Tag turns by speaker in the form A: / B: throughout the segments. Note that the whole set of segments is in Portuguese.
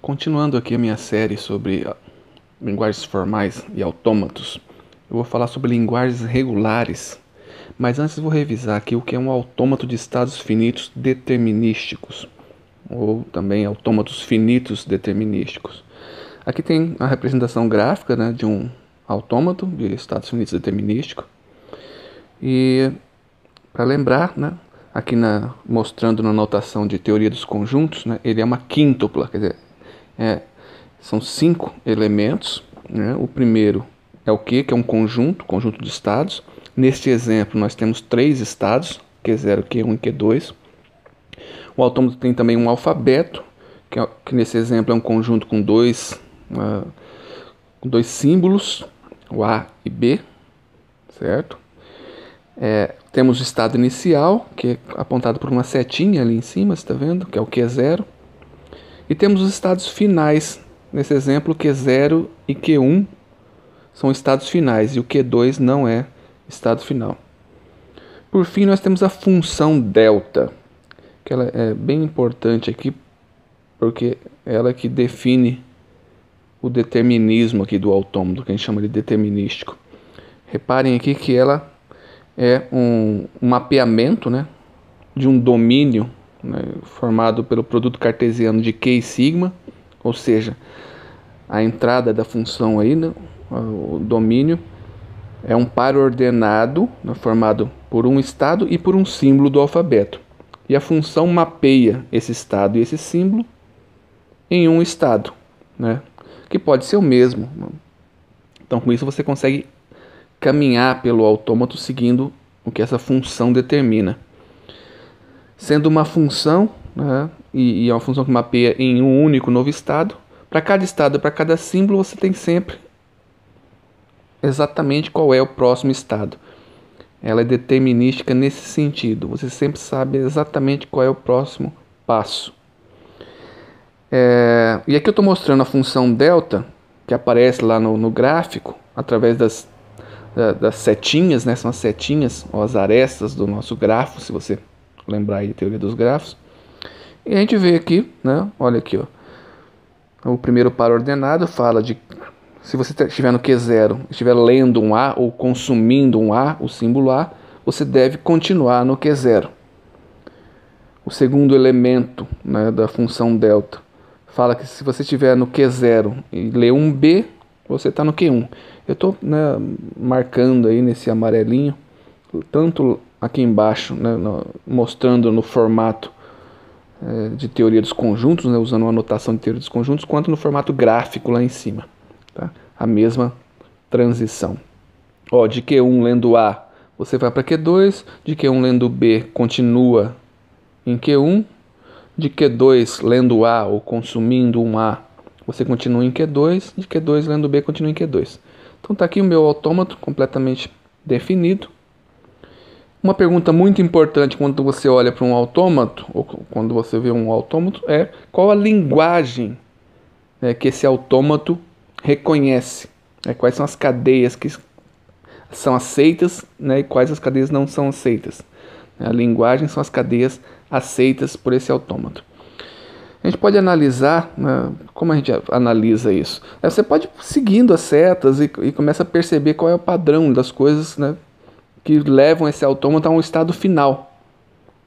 A: Continuando aqui a minha série sobre linguagens formais e autômatos, eu vou falar sobre linguagens regulares, mas antes vou revisar aqui o que é um autômato de estados finitos determinísticos, ou também autômatos finitos determinísticos. Aqui tem a representação gráfica, né, de um autômato de estados finitos determinístico, e para lembrar, né, aqui mostrando na notação de teoria dos conjuntos, né, ele é uma quíntupla, quer dizer, são 5 elementos, né? O primeiro é o Q, que é um conjunto de estados. Neste exemplo, nós temos 3 estados, Q0, Q1 e Q2. O autômato tem também um alfabeto, que nesse exemplo é um conjunto com dois símbolos, o A e B, certo? Temos o estado inicial, que é apontado por uma setinha ali em cima, você está vendo? Que é o Q0. E temos os estados finais. Nesse exemplo, Q0 e Q1 são estados finais e o Q2 não é estado final. Por fim, nós temos a função delta, que ela é bem importante aqui, porque ela é que define o determinismo aqui do autômato, que a gente chama de determinístico. Reparem aqui que ela é um mapeamento, né, de um domínio, né, formado pelo produto cartesiano de Q e sigma, ou seja, a entrada da função aí, né, o domínio, é um par ordenado, né, formado por um estado e por um símbolo do alfabeto. E a função mapeia esse estado e esse símbolo em um estado, né, que pode ser o mesmo. Então, com isso você consegue caminhar pelo autômato seguindo o que essa função determina. Sendo uma função, né, e é uma função que mapeia em um único novo estado, para cada estado, para cada símbolo, você tem sempre exatamente qual é o próximo estado. Ela é determinística nesse sentido, você sempre sabe exatamente qual é o próximo passo. E aqui eu estou mostrando a função delta, que aparece lá no gráfico, através das setinhas, né, são as setinhas, ou as arestas do nosso grafo, se você lembrar aí a teoria dos grafos. E a gente vê aqui, né, olha aqui, ó, o primeiro par ordenado fala de, se você estiver no Q0, estiver lendo um A ou consumindo um A, o símbolo A, você deve continuar no Q0. O segundo elemento, né, da função delta fala que se você estiver no Q0 e ler um B, você está no Q1. Eu estou, né, marcando aí nesse amarelinho, tanto aqui embaixo, né, mostrando no formato de teoria dos conjuntos, né, usando uma notação de teoria dos conjuntos, quanto no formato gráfico lá em cima. Tá? A mesma transição. Ó, de Q1 lendo A, você vai para Q2, de Q1 lendo B, continua em Q1, de Q2 lendo A ou consumindo um A, você continua em Q2, de Q2 lendo B, continua em Q2. Então está aqui o meu autômato completamente definido. Uma pergunta muito importante quando você olha para um autômato, ou quando você vê um autômato, é qual a linguagem, né, que esse autômato reconhece. Quais são as cadeias que são aceitas, né, e quais as cadeias não são aceitas. A linguagem são as cadeias aceitas por esse autômato. A gente pode analisar, né, como a gente analisa isso. Você pode ir seguindo as setas e começa a perceber qual é o padrão das coisas, né, que levam esse autômato a um estado final.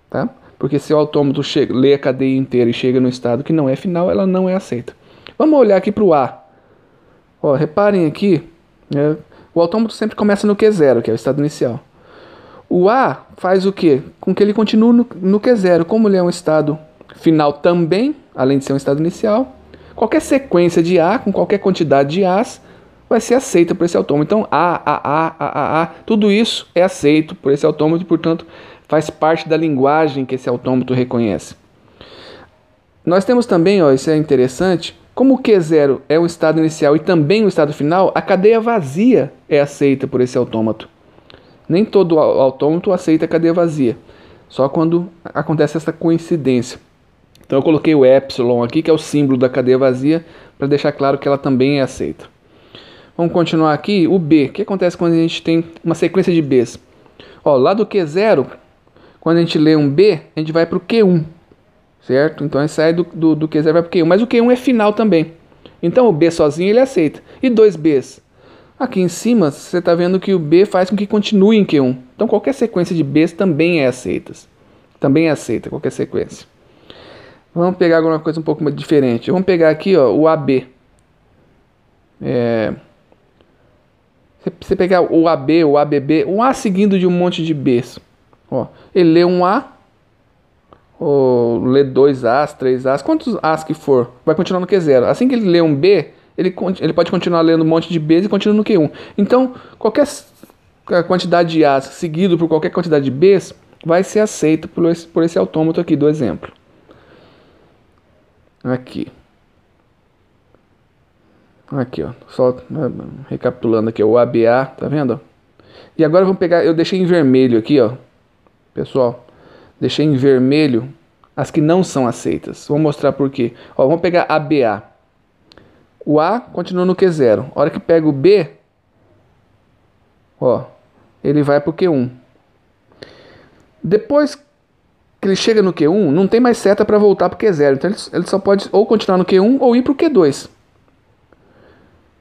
A: Tá? Porque se o autômato lê a cadeia inteira e chega no estado que não é final, ela não é aceita. Vamos olhar aqui para o A. Ó, reparem aqui, né, o autômato sempre começa no Q0, que é o estado inicial. O A faz o quê? Com que ele continue no Q0. Como ele é um estado final também, além de ser um estado inicial, qualquer sequência de A, com qualquer quantidade de As, vai ser aceita por esse autômato. Então, A, tudo isso é aceito por esse autômato e, portanto, faz parte da linguagem que esse autômato reconhece. Nós temos também, ó, isso é interessante, como o Q0 é um estado inicial e também um estado final, a cadeia vazia é aceita por esse autômato. Nem todo autômato aceita a cadeia vazia, só quando acontece essa coincidência. Então eu coloquei o epsilon aqui, que é o símbolo da cadeia vazia, para deixar claro que ela também é aceita. Vamos continuar aqui, o B. O que acontece quando a gente tem uma sequência de Bs? Ó, lá do Q0, quando a gente lê um B, a gente vai para o Q1, certo? Então ele sai do Q0 vai para o Q1, mas o Q1 é final também. Então o B sozinho ele aceita. E dois Bs? Aqui em cima você está vendo que o B faz com que continue em Q1. Então qualquer sequência de Bs também é aceita. Também é aceita qualquer sequência. Vamos pegar alguma coisa um pouco mais diferente. Vamos pegar aqui, ó, o AB. Você pegar o AB, o ABB, um A seguido de um monte de Bs. Ó, ele lê um A, ou lê dois As, três As, quantos As que for, vai continuar no Q0. Assim que ele lê um B, ele pode continuar lendo um monte de Bs e continua no Q1. Então, qualquer quantidade de As seguido por qualquer quantidade de Bs vai ser aceita por esse autômato aqui do exemplo. Aqui, ó, só recapitulando aqui, ó, o ABA, tá vendo? E agora vamos pegar, eu deixei em vermelho aqui, ó, pessoal, deixei em vermelho as que não são aceitas. Vou mostrar por quê. Ó, vamos pegar ABA. O A continua no Q0. A hora que pega o B, ó, ele vai pro Q1. Depois que ele chega no Q1, não tem mais seta para voltar pro Q0. Então ele só pode ou continuar no Q1 ou ir pro Q2.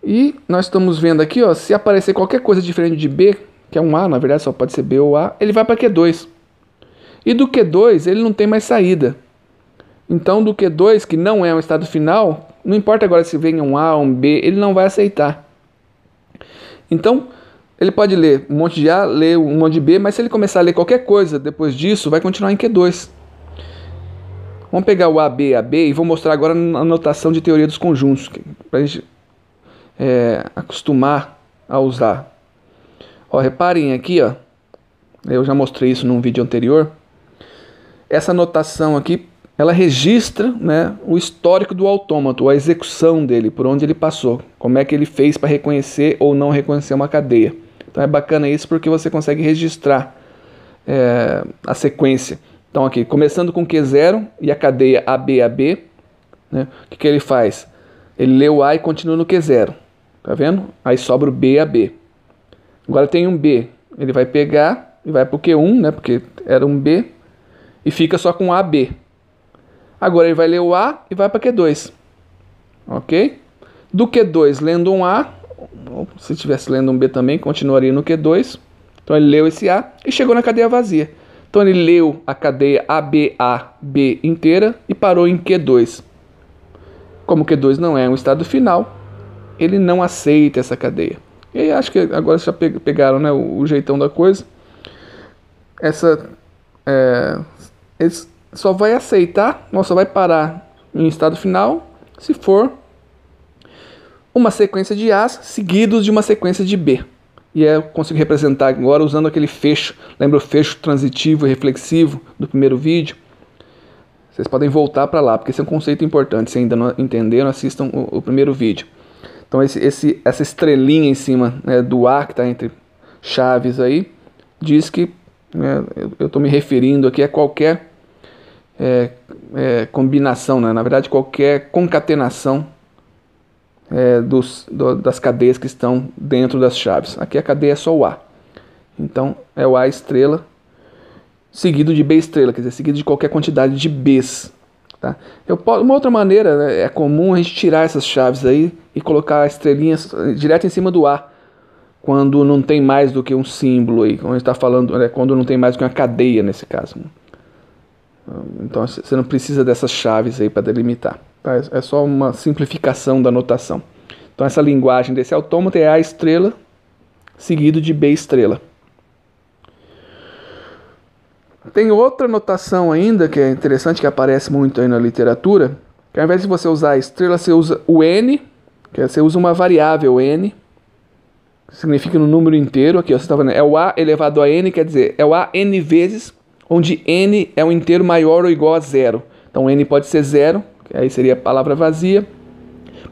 A: E nós estamos vendo aqui, ó, se aparecer qualquer coisa diferente de B, que é um A, na verdade só pode ser B ou A, ele vai para Q2. E do Q2 ele não tem mais saída. Então do Q2, que não é um estado final, não importa agora se vem um A ou um B, ele não vai aceitar. Então ele pode ler um monte de A, ler um monte de B, mas se ele começar a ler qualquer coisa depois disso, vai continuar em Q2. Vamos pegar o AB, AB, e vou mostrar agora a notação de teoria dos conjuntos, para a gente acostumar a usar. Ó, reparem aqui, ó, eu já mostrei isso num vídeo anterior. Essa notação aqui, ela registra, né, o histórico do autômato, a execução dele, por onde ele passou, como é que ele fez para reconhecer ou não reconhecer uma cadeia. Então é bacana isso porque você consegue registrar a sequência. Então aqui, começando com Q0 e a cadeia ABAB, né, o que ele faz? Ele lê o A e continua no Q0, tá vendo? Aí sobra o BAB. Agora tem um B, ele vai pegar e vai para o Q1, né, porque era um B, e fica só com AB. Agora ele vai ler o A e vai para Q2, ok? Do Q2, lendo um A, se estivesse lendo um B também, continuaria no Q2. Então ele leu esse A e chegou na cadeia vazia. Então ele leu a cadeia ABAB inteira e parou em Q2. Como o Q2 não é um estado final, ele não aceita essa cadeia. E aí acho que agora já pegaram, né, o jeitão da coisa. Ele só vai aceitar, só vai parar em estado final se for uma sequência de A's seguidos de uma sequência de B. E eu consigo representar agora usando aquele fecho. Lembra o fecho transitivo e reflexivo do primeiro vídeo? Vocês podem voltar para lá, porque esse é um conceito importante. Se ainda não entenderam, assistam o primeiro vídeo. Então essa estrelinha em cima, né, do A que está entre chaves aí, diz que, né, eu estou me referindo aqui a qualquer combinação, né, na verdade qualquer concatenação das cadeias que estão dentro das chaves. Aqui a cadeia é só o A. Então é o A estrela seguido de B estrela, quer dizer, seguido de qualquer quantidade de Bs. Tá? Uma outra maneira, né, é comum a gente tirar essas chaves aí e colocar a estrelinha direto em cima do A, quando não tem mais do que um símbolo aí, quando a gente está falando, né, quando não tem mais do que uma cadeia nesse caso. Então você não precisa dessas chaves aí para delimitar. Tá? É só uma simplificação da notação. Então essa linguagem desse autômato é A estrela seguido de B estrela. Tem outra notação ainda que é interessante, que aparece muito aí na literatura, que ao invés de você usar a estrela, você usa o N, que você usa uma variável N, que significa no número inteiro. Aqui ó, você está vendo, é o A elevado a N, quer dizer, é o A N vezes, onde N é um inteiro maior ou igual a zero. Então N pode ser zero, que aí seria a palavra vazia,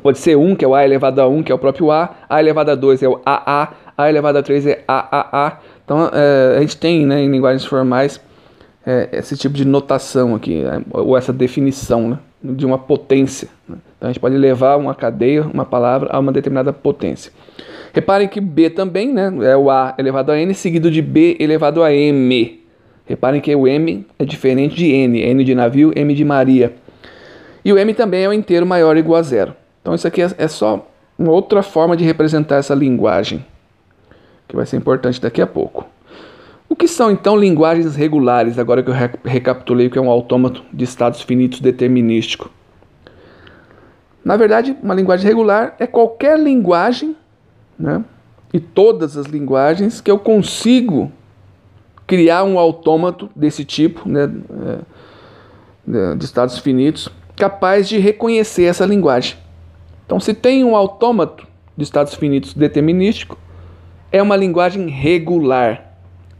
A: pode ser 1, que é o A elevado a 1, que é o próprio A elevado a 2 é o AA, A elevado a 3 é AAA. Então a gente tem, né, em linguagens formais, esse tipo de notação aqui, ou essa definição, né, de uma potência. Né? Então a gente pode levar uma cadeia, uma palavra, a uma determinada potência. Reparem que B também, né, é o A elevado a N seguido de B elevado a M. Reparem que o M é diferente de N. N de navio, M de Maria. E o M também é o inteiro maior ou igual a zero. Então isso aqui é só uma outra forma de representar essa linguagem, que vai ser importante daqui a pouco. O que são então linguagens regulares, agora que eu recapitulei o que é um autômato de estados finitos determinístico? Na verdade, uma linguagem regular é qualquer linguagem, né, e todas as linguagens que eu consigo criar um autômato desse tipo, né, de estados finitos, capaz de reconhecer essa linguagem. Então, se tem um autômato de estados finitos determinístico, é uma linguagem regular.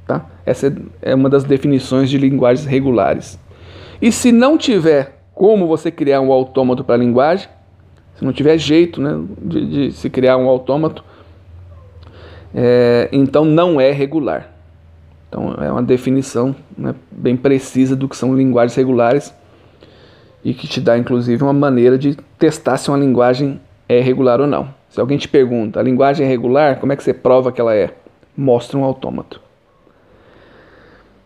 A: Tá? Essa é uma das definições de linguagens regulares. E se não tiver como você criar um autômato para a linguagem, se não tiver jeito, né, de se criar um autômato, então não é regular. Então é uma definição, né, bem precisa do que são linguagens regulares e que te dá inclusive uma maneira de testar se uma linguagem é regular ou não. Se alguém te pergunta, a linguagem é regular, como é que você prova que ela é? Mostra um autômato.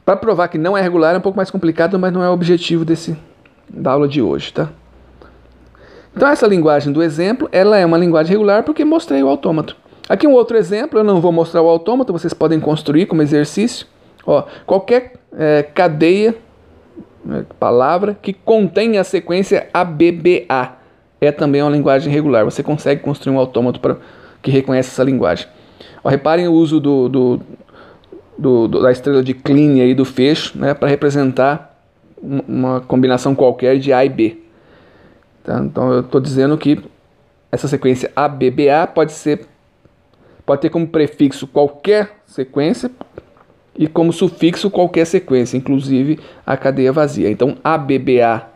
A: Para provar que não é regular é um pouco mais complicado, mas não é o objetivo da aula de hoje, tá? Então essa linguagem do exemplo, ela é uma linguagem regular porque mostrei o autômato. Aqui um outro exemplo, eu não vou mostrar o autômato, vocês podem construir como exercício. Ó, qualquer cadeia, palavra, que contém a sequência ABBA é também uma linguagem regular. Você consegue construir um autômato que reconhece essa linguagem. Ó, reparem o uso da estrela de Kleene aí do fecho, né, para representar uma combinação qualquer de A e B. Tá? Então eu estou dizendo que essa sequência ABBA pode ter como prefixo qualquer sequência e como sufixo qualquer sequência, inclusive a cadeia vazia. Então ABBA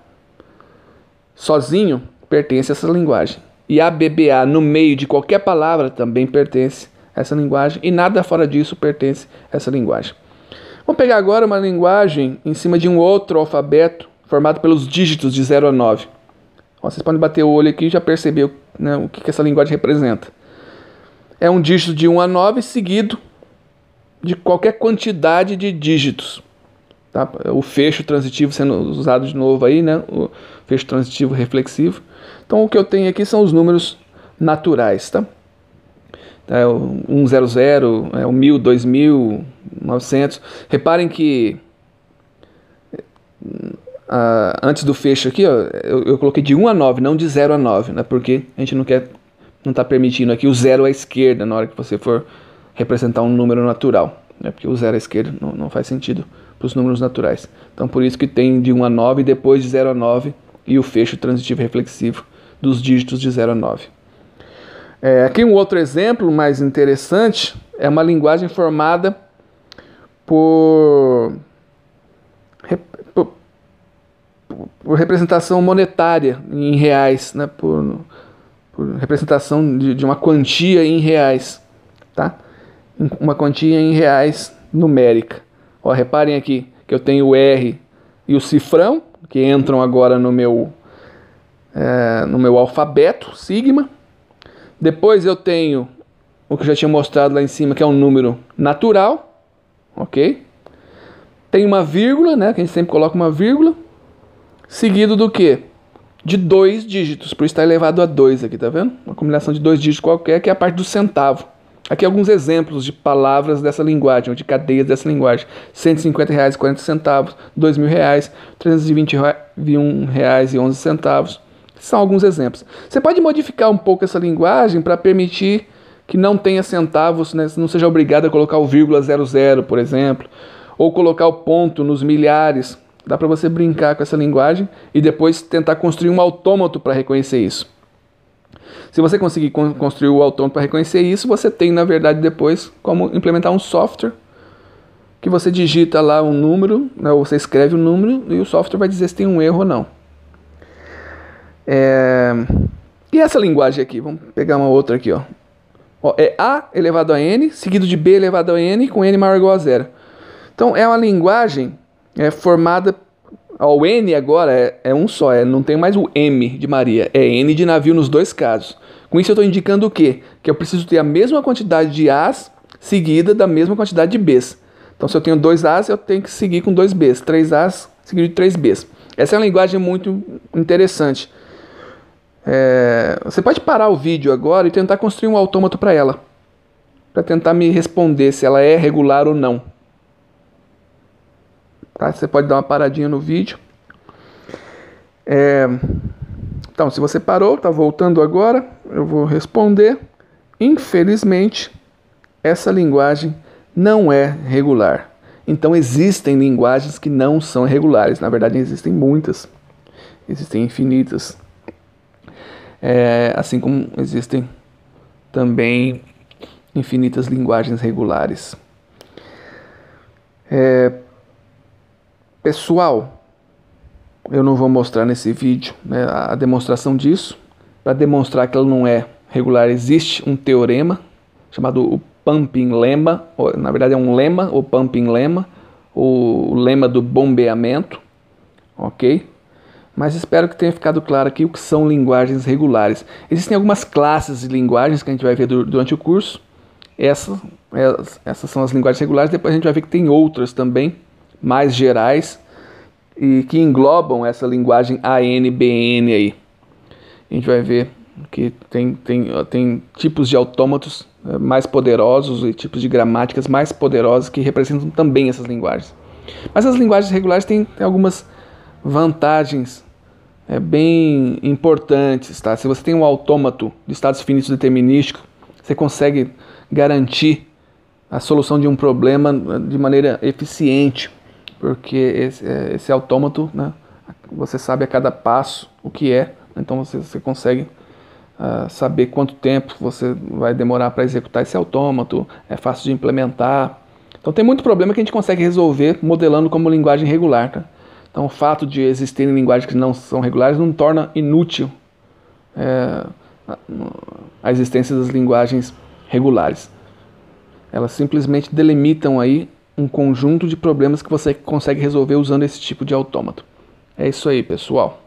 A: sozinho pertence a essa linguagem. E ABBA no meio de qualquer palavra também pertence a essa linguagem. E nada fora disso pertence a essa linguagem. Vamos pegar agora uma linguagem em cima de um outro alfabeto formado pelos dígitos de 0 a 9. Vocês podem bater o olho aqui e já perceber, né, o que essa linguagem representa. É um dígito de 1 a 9 seguido de qualquer quantidade de dígitos. Tá? O fecho transitivo sendo usado de novo aí, né? O fecho transitivo reflexivo. Então o que eu tenho aqui são os números naturais. Tá? É o 100, é o 1000, 2000, 900. Reparem que antes do fecho aqui, ó, eu coloquei de 1 a 9, não de 0 a 9, né? Porque a gente não está permitindo aqui o 0 à esquerda na hora que você for representar um número natural, né? Porque o 0 à esquerda não faz sentido para os números naturais. Então por isso que tem de 1 a 9, depois de 0 a 9 e o fecho transitivo reflexivo dos dígitos de 0 a 9. Aqui um outro exemplo mais interessante é uma linguagem formada por representação monetária em reais, né? por representação de uma quantia em reais, tá? Uma quantia em reais numérica. Ó, reparem aqui que eu tenho o R e o cifrão, que entram agora no meu alfabeto, sigma. Depois eu tenho o que eu já tinha mostrado lá em cima, que é um número natural, ok? Tem uma vírgula, né, que a gente sempre coloca uma vírgula, seguido do quê? De 2 dígitos, por estar elevado a 2 aqui, tá vendo? Uma combinação de 2 dígitos qualquer, que é a parte do centavo. Aqui alguns exemplos de palavras dessa linguagem, ou de cadeias dessa linguagem. R$150,40, R$2.000, R$321,11. São alguns exemplos. Você pode modificar um pouco essa linguagem para permitir que não tenha centavos, né? Não seja obrigado a colocar o vírgula 00, por exemplo, ou colocar o ponto nos milhares. Dá para você brincar com essa linguagem e depois tentar construir um autômato para reconhecer isso. Se você conseguir construir o autômato para reconhecer isso, você tem, na verdade, depois como implementar um software que você digita lá um número, né, ou você escreve um número e o software vai dizer se tem um erro ou não. E essa linguagem aqui? Vamos pegar uma outra aqui. Ó, é A elevado a N, seguido de B elevado a N, com N maior ou igual a 0. Então, é uma linguagem formada... O N agora é um só, não tem mais o M de Maria, é N de navio nos dois casos. Com isso eu estou indicando o quê? Que eu preciso ter a mesma quantidade de As seguida da mesma quantidade de Bs. Então, se eu tenho 2 As, eu tenho que seguir com 2 Bs. 3 As, seguido de 3 Bs. Essa é uma linguagem muito interessante. Você pode parar o vídeo agora e tentar construir um autômato para ela. Para tentar me responder se ela é regular ou não. Tá? Você pode dar uma paradinha no vídeo. Então, se você parou, está voltando agora, eu vou responder. Infelizmente, essa linguagem não é regular. Então, existem linguagens que não são regulares. Na verdade, existem muitas. Existem infinitas. Assim como existem também infinitas linguagens regulares. Pessoal, eu não vou mostrar nesse vídeo, né, a demonstração disso. Para demonstrar que ela não é regular, existe um teorema chamado o pumping lemma. Na verdade é um lema, o pumping lemma, o lema do bombeamento, ok? Mas espero que tenha ficado claro aqui o que são linguagens regulares. Existem algumas classes de linguagens que a gente vai ver durante o curso. Essas são as linguagens regulares. Depois a gente vai ver que tem outras também, mais gerais, e que englobam essa linguagem AN/BN aí. A gente vai ver que tem tipos de autômatos mais poderosos e tipos de gramáticas mais poderosos que representam também essas linguagens. Mas as linguagens regulares têm algumas vantagens bem importantes, tá? Se você tem um autômato de estados finitos determinístico, você consegue garantir a solução de um problema de maneira eficiente, porque esse autômato, né, você sabe a cada passo o que é, então você consegue saber quanto tempo você vai demorar para executar esse autômato, é fácil de implementar. Então tem muito problema que a gente consegue resolver modelando como linguagem regular, tá? Então o fato de existirem linguagens que não são regulares não torna inútil a existência das linguagens regulares. Elas simplesmente delimitam aí um conjunto de problemas que você consegue resolver usando esse tipo de autômato. É isso aí, pessoal.